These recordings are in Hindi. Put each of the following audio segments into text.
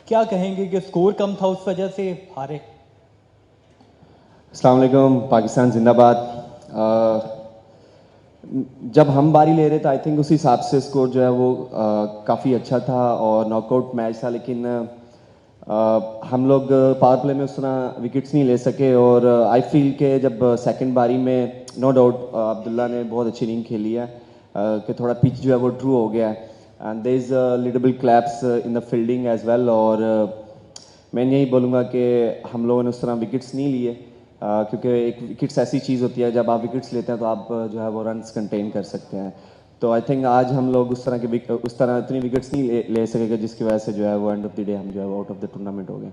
क्या कहेंगे कि स्कोर कम था उस वजह से हारे? अस्सलाम वालेकुम, पाकिस्तान जिंदाबाद। जब हम बारी ले रहे थे आई थिंक उस हिसाब से स्कोर जो है वो काफ़ी अच्छा था और नॉकआउट मैच था, लेकिन हम लोग पावर प्ले में उस तरह विकेट्स नहीं ले सके। और आई फील के जब सेकंड बारी में नो डाउट अब्दुल्ला ने बहुत अच्छी इनिंग खेली है, कि थोड़ा पिच जो है वो ट्रू हो गया है and there is little bit claps in the fielding as well. और मैं यही बोलूँगा कि हम लोगों ने उस तरह विकेट्स नहीं लिए, क्योंकि एक विकेट्स ऐसी चीज़ होती है, जब आप विकेट्स लेते हैं तो आप जो है वो रन्स कंटेन कर सकते हैं। तो आई थिंक आज हम लोग उस तरह इतनी विकेट्स नहीं ले सकेंगे, जिसकी वजह से जो है वो एंड ऑफ द डे हम जो है वो आउट ऑफ द टूर्नामेंट हो गए।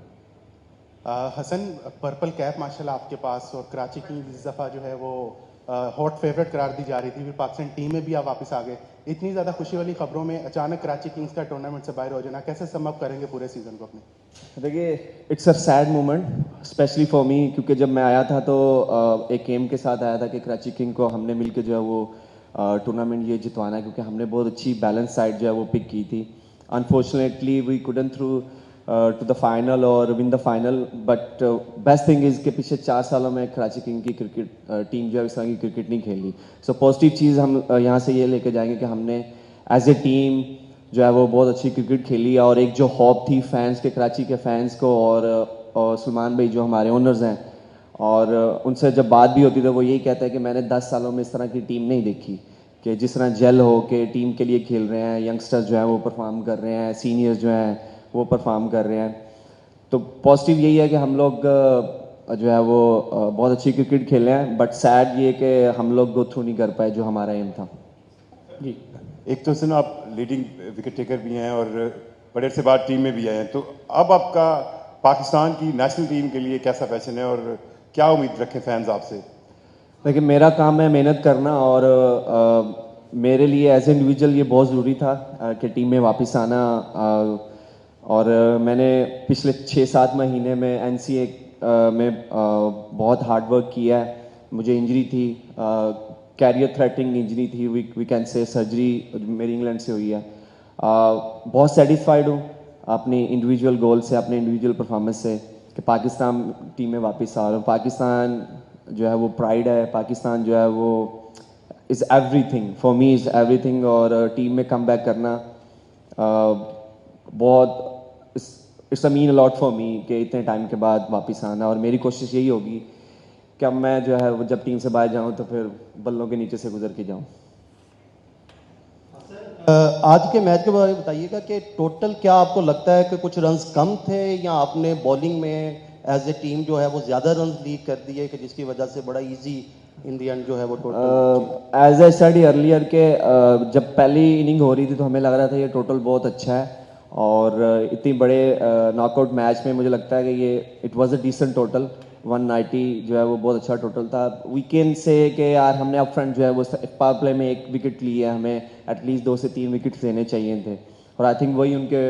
हसन, पर्पल कैप माशाल्लाह आपके पास, और कराची की इस दफ़ा जो है वो हॉट फेवरेट करार दी जा रही थी, फिर पाकिस्तान टीम में भी आप वापस आ गए। इतनी ज़्यादा खुशी वाली खबरों में अचानक कराची किंग्स का टूर्नामेंट से बाहर हो जाना, कैसे सम अप करेंगे पूरे सीजन को अपने? देखिए, it's a sad moment specially for me, क्योंकि जब मैं आया था तो एक एम के साथ आया था कि कराची किंग को हमने मिलकर जो है वो टूर्नामेंट ये जितवाना है, क्योंकि हमने बहुत अच्छी बैलेंस साइड जो है वो पिक की थी। Unfortunately we couldn't through to the final और win the final, but best thing is के पिछले 4 सालों में कराची किंग की क्रिकेट टीम जो है इस तरह की क्रिकेट नहीं खेली। सो पॉजिटिव चीज़ हम यहाँ से ये लेके जाएंगे कि हमने एज ए टीम जो है वो बहुत अच्छी क्रिकेट खेली। और एक जो हॉप थी फैंस के, कराची के फैंस को, और सलमान भाई जो हमारे ओनर्स हैं, और उनसे जब बात भी होती तो वो यही कहता है कि मैंने 10 सालों में इस तरह की टीम नहीं देखी, कि जिस तरह जेल हो के टीम के लिए खेल रहे हैं, यंगस्टर्स जो हैं वो परफॉर्म कर रहे हैं, सीनियर्स जो हैं वो परफॉर्म कर रहे हैं। तो पॉजिटिव यही है कि हम लोग जो है वो बहुत अच्छी क्रिकेट खेले हैं, बट सैड ये कि हम लोग गो थ्रू नहीं कर पाए जो हमारा एम था। जी, एक तो सुनो, आप लीडिंग विकेट टेकर भी हैं और बड़े से बाद टीम में भी आए हैं, तो अब आपका पाकिस्तान की नेशनल टीम के लिए कैसा पैशन है और क्या उम्मीद रखें फैंस आपसे? देखिए, मेरा काम है मेहनत करना, और मेरे लिए एज ए इंडिविजुअल ये बहुत ज़रूरी था कि टीम में वापस आना। और मैंने पिछले 6-7 महीने में एनसीए में बहुत हार्ड वर्क किया है। मुझे इंजरी थी, कैरियर थ्रेटनिंग इंजरी थी, वी कैन से सर्जरी मेरी इंग्लैंड से हुई है। बहुत सेटिस्फाइड हूँ अपनी इंडिविजुअल गोल से, अपने इंडिविजुअल परफॉर्मेंस से, कि पाकिस्तान टीम में वापस आ रहा हूँ। पाकिस्तान जो है वो प्राइड है, पाकिस्तान जो है वो is everything for me, is everything. और टीम में कम बैक करना बहुत it's a mean a lot for me, कि इतने टाइम के बाद वापस आना। और मेरी कोशिश यही होगी कि अब मैं जो है वो जब टीम से बाहर जाऊँ तो फिर बल्लों के नीचे से गुजर के जाऊँ। आज के मैच के बारे में बताइएगा कि टोटल क्या आपको लगता है कि कुछ रन्स कम थे, या आपने बॉलिंग में एज ए टीम जो है वो ज़्यादा रन्स लीड कर दिए कि जिसकी वजह से बड़ा इजी इन दी एंड जो है वो total? As a study earlier के जब पहली इनिंग हो रही थी तो हमें लग रहा था ये टोटल बहुत अच्छा है, और इतनी बड़े नॉकआउट मैच में मुझे लगता है कि ये it was a decent total. 190 जो है वो बहुत अच्छा टोटल था। वीकेंड से कि यार हमने अप फ्रंट जो है वो पावर प्ले में 1 विकेट ली है, हमें एटलीस्ट 2 से 3 विकेट लेने चाहिए थे, और आई थिंक वही उनके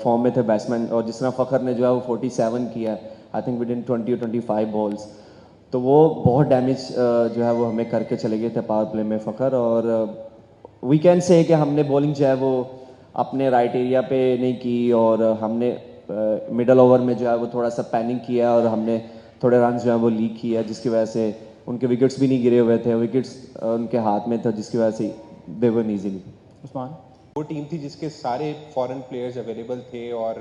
फॉर्म में थे बैट्समैन। और जिस तरह फ़खर ने जो है वो 47 किया, आई थिंक विद इन 20 और 25 बॉल्स, तो वो बहुत डैमेज जो है वो हमें करके चले गए थे पावर प्ले में फ़खर। और वीकेंड से कि हमने बॉलिंग जो है वो अपने राइट एरिया पे नहीं की, और हमने मिडल ओवर में जो है वो थोड़ा सा पैनिक किया, और हमने थोड़े रन जो है वो लीक किया, जिसकी वजह से उनके विकेट्स भी नहीं गिरे हुए थे, विकेट्स उनके हाथ में था, जिसकी वजह से दे वर ईजीली। उस्मान, वो टीम थी जिसके सारे फॉरेन प्लेयर्स अवेलेबल थे, और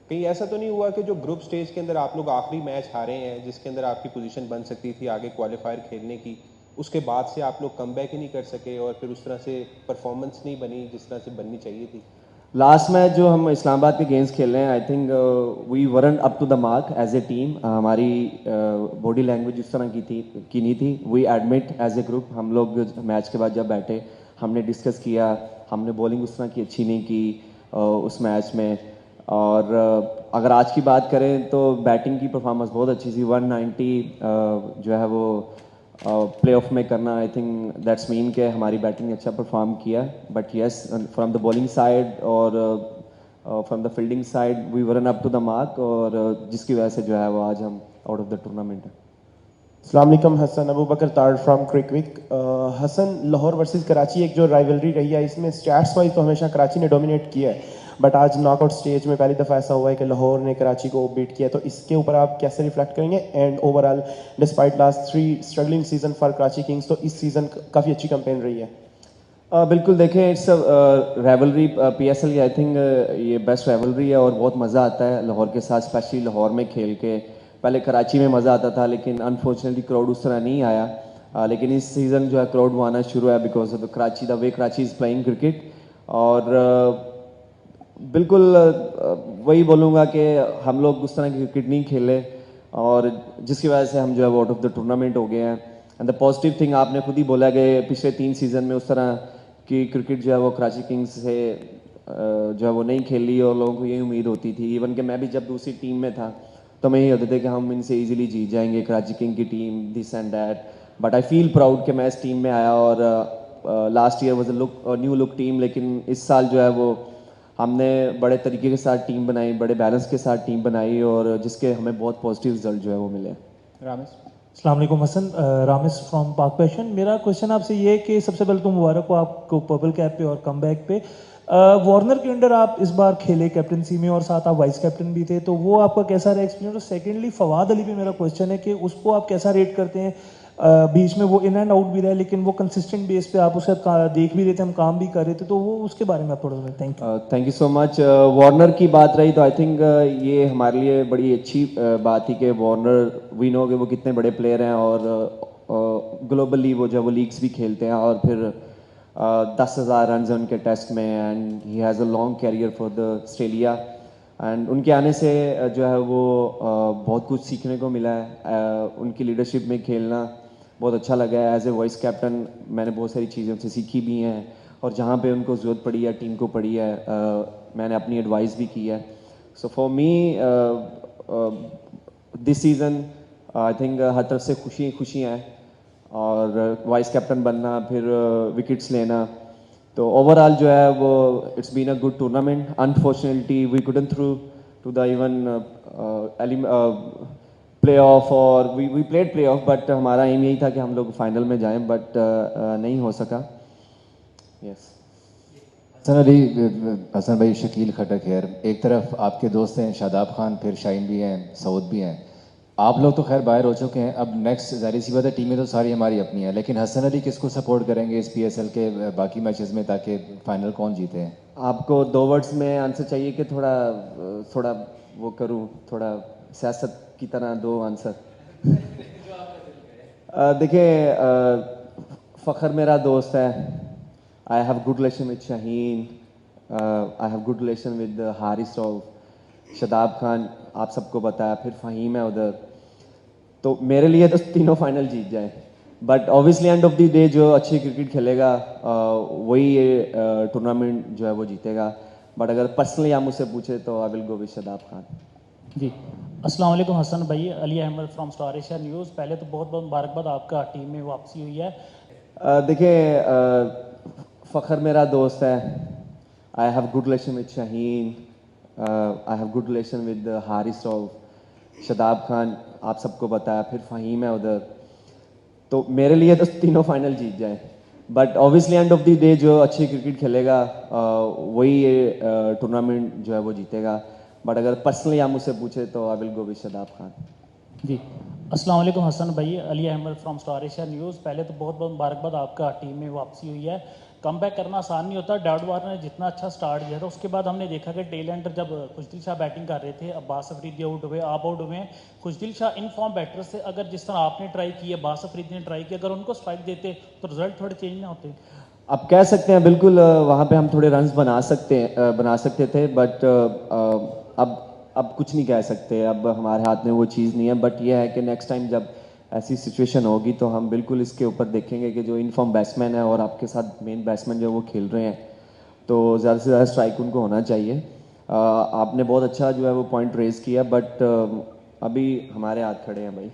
कहीं ऐसा तो नहीं हुआ कि जो ग्रुप स्टेज के अंदर आप लोग आखिरी मैच हारे हैं जिसके अंदर आपकी पोजीशन बन सकती थी आगे क्वालिफायर खेलने की, उसके बाद से आप लोग कमबैक ही नहीं कर सके और फिर उस तरह से परफॉर्मेंस नहीं बनी जिस तरह से बननी चाहिए थी? लास्ट मैच जो हम इस्लामाबाद के अगेंस्ट खेल रहे हैं, I think we weren't up to the mark as a team. हमारी बॉडी लैंग्वेज उस तरह की नहीं थी। We admit as a group, हम लोग मैच के बाद जब बैठे हमने डिस्कस किया, हमने बॉलिंग उस तरह की अच्छी नहीं की उस मैच में। और अगर आज की बात करें तो बैटिंग की परफॉर्मेंस बहुत अच्छी थी। 190 जो है वो प्ले ऑफ में करना, आई थिंक दैट्स मीन के हमारी बैटिंग ने अच्छा परफॉर्म किया। But yes, from the bowling side और from the fielding side we weren't up to the mark, और जिसकी वजह से जो है वो आज हम आउट ऑफ द टूर्नामेंट है। अस्सलाम वालेकुम हसन, अबू बकर तार फ्रॉम क्रिकविक। हसन, लाहौर वर्सेस कराची एक जो राइवलरी रही है, इसमें स्टैट्स वाइज तो हमेशा कराची ने डोमिनेट किया है, बट आज नॉकआउट स्टेज में पहली दफ़ा ऐसा हुआ है कि लाहौर ने कराची को बीट किया, तो इसके ऊपर आप कैसे रिफ्लेक्ट करेंगे? And overall despite last 3 struggling season for Karachi Kings, तो इस सीज़न काफ़ी अच्छी कैंपेन रही है। बिल्कुल देखें, इट्स रेवलरी PSL की आई थिंक ये बेस्ट रेवलरी है और बहुत मज़ा आता है लाहौर के साथ, स्पेशली लाहौर में खेल के। पहले कराची में मज़ा आता था लेकिन अनफॉर्चुनेटली क्राउड उस तरह नहीं आया, लेकिन इस सीज़न जो है क्राउड वो आना शुरू है because of Karachi, the way Karachi is playing cricket. और बिल्कुल वही बोलूँगा कि हम लोग उस तरह की क्रिकेट नहीं खेले और जिसकी वजह से हम जो है वो आउट ऑफ द टूर्नामेंट हो गए हैं। एंड द पॉजिटिव थिंग आपने खुद ही बोला कि पिछले 3 सीज़न में उस तरह की क्रिकेट जो है वो कराची किंग्स से जो है वो नहीं खेली और लोगों को यही उम्मीद होती थी। इवन कि मैं भी जब दूसरी टीम में था तो मैं यही होते थे कि हम इनसे इजीली जीत जाएंगे, कराची किंग की team, this and that. But I feel proud कि मैं इस टीम में आया और last year was a new look team, लेकिन इस साल जो है वो हमने बड़े तरीके के साथ टीम बनाई, बड़े बैलेंस के साथ टीम बनाई और जिसके हमें बहुत पॉजिटिव रिजल्ट जो है वो मिले। रामेश। अस्सलाम वालेकुम हसन, रामेश फ्रॉम पाक पैशन। मेरा क्वेश्चन आपसे ये है कि सबसे पहले तो मुबारक हो आपको पर्पल कैप पे और कमबैक पे। वार्नर के अंडर आप इस बार खेले कैप्टनसी में और साथ आप वाइस कैप्टन भी थे, तो वो आपका कैसा रहा एक्सपीरियंस? और सेकेंडली फवाद अली पे मेरा क्वेश्चन है कि उसको आप कैसा रेट करते हैं? बीच में वो इन एंड आउट भी रहा है लेकिन वो कंसिस्टेंट बेस पे आप उसके साथ देख भी रहे थे, हम काम भी कर रहे थे, तो वो उसके बारे में आप थोड़ा सा thank you so much. Warner की बात रही तो आई थिंक ये हमारे लिए बड़ी अच्छी बात थी कि वार्नर, वी नो कि वो कितने बड़े प्लेयर हैं और ग्लोबली वो जो वो लीग्स भी खेलते हैं और फिर 10,000 रन हैं उनके टेस्ट में and he has a long career for the Australia. And उनके आने से जो है वो बहुत कुछ सीखने को मिला है। उनकी लीडरशिप में खेलना बहुत अच्छा लगा है। एज ए वाइस कैप्टन मैंने बहुत सारी चीज़ें उनसे सीखी भी हैं और जहाँ पे उनको ज़रूरत पड़ी है, टीम को पड़ी है, मैंने अपनी एडवाइस भी की है। So for me this season I think हर तरफ से खुशियाँ हैं और वाइस कैप्टन बनना, फिर विकेट्स लेना, तो ओवरऑल जो है वो it's been a good tournament. Unfortunately we couldn't through to the even play off और we played play off, but हमारा एम यही था कि हम लोग फाइनल में जाएं, बट नहीं हो सका। यस हसन भाई, शकील खटक है। एक तरफ आपके दोस्त हैं शादाब खान, फिर शाहीन भी हैं, सऊद भी हैं। आप लोग तो खैर बाहर हो चुके हैं, अब नेक्स्ट जाहिर सी बात है टीमें तो सारी हमारी अपनी हैं, लेकिन हसन अली किसको सपोर्ट करेंगे इस PSL के बाकी मैचेस में ताकि फाइनल कौन जीते हैं? आपको 2 वर्ड्स में आंसर चाहिए कि थोड़ा वो करूं, थोड़ा सियासत की तरह 2 आंसर? देखिए, फ़खर मेरा दोस्त है। I have good relation with Shaheen, I have good relation with Haris Rauf, Shadab Khan आप सबको पता है, फिर फ़हीम है उधर। तो मेरे लिए तो तीनों फाइनल जीत जाए, but obviously end of the day जो अच्छी क्रिकेट खेलेगा वही ये टूर्नामेंट जो है वो जीतेगा। बट अगर पर्सनली आप मुझसे पूछे तो I will go with Shadab Khan. जी, अस्सलाम वालेकुम हसन भाई, Ali Ahmed from Star Asia News. पहले तो बहुत बहुत मुबारकबाद, आपका टीम में वापसी हुई है। देखिए, फ़खर मेरा दोस्त है। I have good relation with Shaheen, I have good relation with Haris Rauf, Shadab Khan आप सबको पता है, फिर फ़हीम है उधर। तो मेरे लिए तो तीनों फाइनल जीत जाए, but obviously end of the day जो अच्छी क्रिकेट खेलेगा वही ये टूर्नामेंट जो है वो जीतेगा। बट अगर पर्सनली आप मुझसे पूछे तो I will go with Shadab Khan. जी, अस्सलाम वालेकुम हसन भाई, Ali Ahmed from Star Asia News. पहले तो बहुत बहुत मुबारकबाद, आपका टीम में वापसी हुई है। कम बैक करना आसान नहीं होता। डेविड वार्नर ने जितना अच्छा स्टार्ट किया था उसके बाद हमने देखा कि टेल एंडर जब खुशदिल शाह बैटिंग कर रहे थे, अब्बास अफरीदी आउट हुए, आप आउट हुए। खुशदिल शाह इन फॉर्म बैटर से अगर जिस तरह आपने ट्राई की, अब्बास अफरीदी ने ट्राई किया, अगर उनको स्ट्राइक देते तो रिजल्ट थोड़े चेंज ना होते? आप कह सकते हैं बिल्कुल, वहाँ पे हम थोड़े रन्स बना सकते थे, बट अब कुछ नहीं कह सकते। अब हमारे हाथ में वो चीज़ नहीं है, बट ये है कि नेक्स्ट टाइम जब ऐसी सिचुएशन होगी तो हम बिल्कुल इसके ऊपर देखेंगे कि जो इनफॉर्म बैट्समैन है और आपके साथ मेन बैट्समैन जो वो खेल रहे हैं, तो ज़्यादा से ज़्यादा स्ट्राइक उनको होना चाहिए। आपने बहुत अच्छा जो है वो पॉइंट रेज किया, बट अभी हमारे हाथ खड़े हैं भाई।